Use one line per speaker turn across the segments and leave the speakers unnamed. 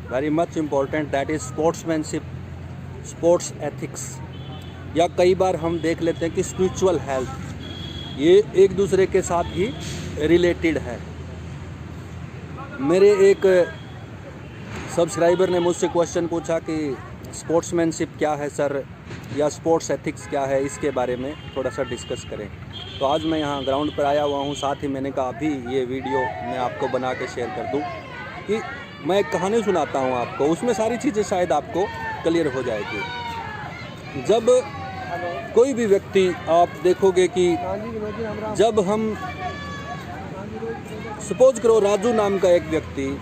Very much important, that is sportsmanship, sports ethics, या कई बार हम देख लेते हैं कि स्पिरिचुअल हेल्थ, ये एक दूसरे के साथ ही रिलेटेड है। मेरे एक सब्सक्राइबर ने मुझसे क्वेश्चन पूछा कि स्पोर्ट्समैनशिप क्या है सर, या स्पोर्ट्स एथिक्स क्या है, इसके बारे में थोड़ा सा डिस्कस करें। तो आज मैं यहाँ ग्राउंड पर आया हुआ हूँ, साथ ही मैंने कहा अभी ये वीडियो मैं आपको बना के शेयर कर दूँ कि मैं एक कहानी सुनाता हूँ आपको, उसमें सारी चीज़ें शायद आपको क्लियर हो जाएगी। जब कोई भी व्यक्ति, आप देखोगे कि जब हम सपोज करो राजू नाम का एक व्यक्ति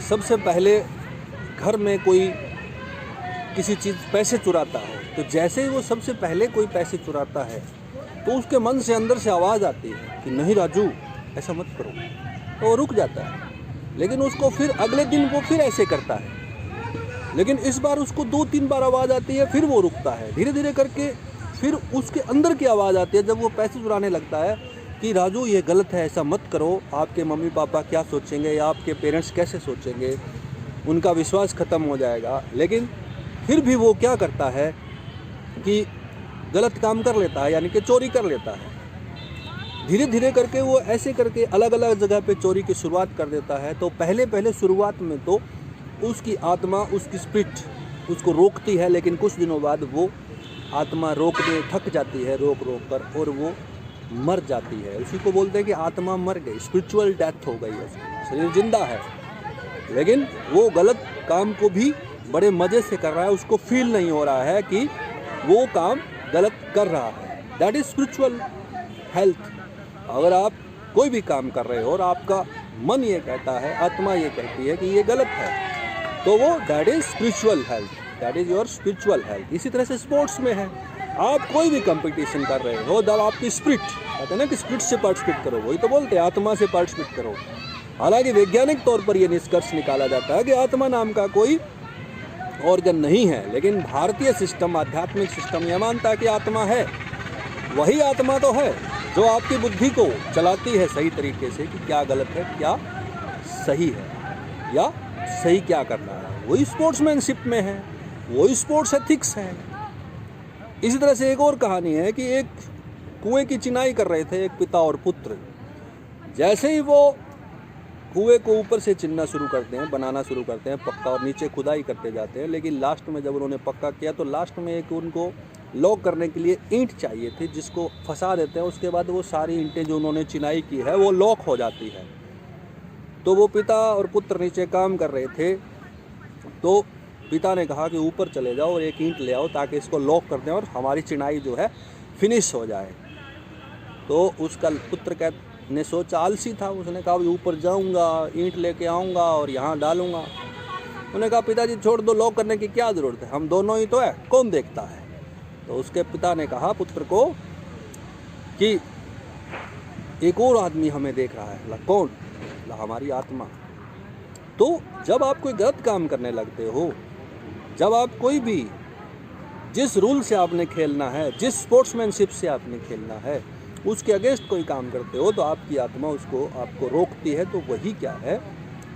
सबसे पहले घर में कोई किसी चीज़ पैसे चुराता है, तो जैसे ही वो सबसे पहले कोई पैसे चुराता है तो उसके मन से अंदर से आवाज़ आती है कि नहीं राजू ऐसा मत करो, तो वो रुक जाता है। लेकिन उसको फिर अगले दिन वो फिर ऐसे करता है, लेकिन इस बार उसको 2-3 बार आवाज़ आती है, फिर वो रुकता है। धीरे धीरे करके फिर उसके अंदर की आवाज़ आती है जब वो पैसे चुराने लगता है कि राजू ये गलत है, ऐसा मत करो, आपके मम्मी पापा क्या सोचेंगे या आपके पेरेंट्स कैसे सोचेंगे, उनका विश्वास ख़त्म हो जाएगा। लेकिन फिर भी वो क्या करता है कि गलत काम कर लेता है, यानी कि चोरी कर लेता है। धीरे धीरे करके वो ऐसे करके अलग अलग जगह पे चोरी की शुरुआत कर देता है। तो पहले शुरुआत में तो उसकी आत्मा, उसकी स्पिरिट उसको रोकती है, लेकिन कुछ दिनों बाद वो आत्मा रोकने थक जाती है, रोक कर, और वो मर जाती है। उसी को बोलते हैं कि आत्मा मर गई, स्पिरिचुअल डेथ हो गई है, शरीर जिंदा है लेकिन वो गलत काम को भी बड़े मज़े से कर रहा है, उसको फील नहीं हो रहा है कि वो काम गलत कर रहा है। That is spiritual health. अगर आप कोई भी काम कर रहे हो और आपका मन ये कहता है, आत्मा ये कहती है कि ये गलत है, तो वो that is spiritual health, that is your spiritual health. इसी तरह से स्पोर्ट्स में है, आप कोई भी कंपटीशन कर रहे हो, जब आपकी स्पिरिट, कहते हैं ना कि स्पिरिट से पार्टिसिपेट करो, वही तो बोलते हैं आत्मा से पार्टिसिपेट करो। हालांकि वैज्ञानिक तौर पर यह निष्कर्ष निकाला जाता है कि आत्मा नाम का कोई ऑर्गन नहीं है, लेकिन भारतीय सिस्टम, आध्यात्मिक सिस्टम यह मानता है कि आत्मा है। वही आत्मा तो है जो आपकी बुद्धि को चलाती है सही तरीके से कि क्या गलत है, क्या सही है, या सही क्या करना है। वही स्पोर्ट्समैनशिप में है, वही स्पोर्ट्स एथिक्स है। इसी तरह से एक और कहानी है कि एक कुएं की चिनाई कर रहे थे एक पिता और पुत्र। जैसे ही वो कुएं को ऊपर से चिनना शुरू करते हैं, बनाना शुरू करते हैं पक्का, और नीचे खुदाई करते जाते हैं, लेकिन लास्ट में जब उन्होंने पक्का किया तो लास्ट में एक उनको लॉक करने के लिए ईंट चाहिए थी, जिसको फंसा देते हैं। उसके बाद वो सारी ईंटें जो उन्होंने चिनाई की है वो लॉक हो जाती है। तो वो पिता और पुत्र नीचे काम कर रहे थे, तो पिता ने कहा कि ऊपर चले जाओ और एक ईंट ले आओ ताकि इसको लॉक कर दें और हमारी चिनाई जो है फिनिश हो जाए। तो उसका पुत्र ने सोचा, आलसी था, उसने कहा ऊपर जाऊंगा, ईंट लेके आऊँगा और यहाँ डालूंगा। उन्होंने कहा पिताजी छोड़ दो, लॉक करने की क्या ज़रूरत है, हम दोनों ही तो है, कौन देखता है। तो उसके पिता ने कहा पुत्र को कि एक और आदमी हमें देख रहा है। कौन? हमारी आत्मा। तो जब आप कोई गलत काम करने लगते हो, जब आप कोई भी, जिस रूल से आपने खेलना है, जिस स्पोर्ट्समैनशिप से आपने खेलना है, उसके अगेंस्ट कोई काम करते हो, तो आपकी आत्मा उसको आपको रोकती है। तो वही क्या है,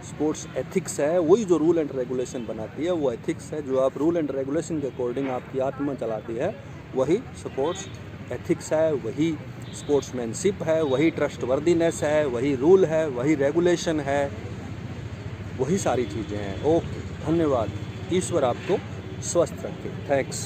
स्पोर्ट्स एथिक्स है। वही जो रूल एंड रेगुलेशन बनाती है वो एथिक्स है। जो आप रूल एंड रेगुलेशन के अकॉर्डिंग आपकी आत्मा चलाती है वही स्पोर्ट्स एथिक्स है, वही स्पोर्ट्समैनशिप है, वही ट्रस्टवर्दीनेस है, वही रूल है, वही रेगुलेशन है, वही सारी चीज़ें हैं। ओके, धन्यवाद। ईश्वर आपको स्वस्थ रखे। थैंक्स।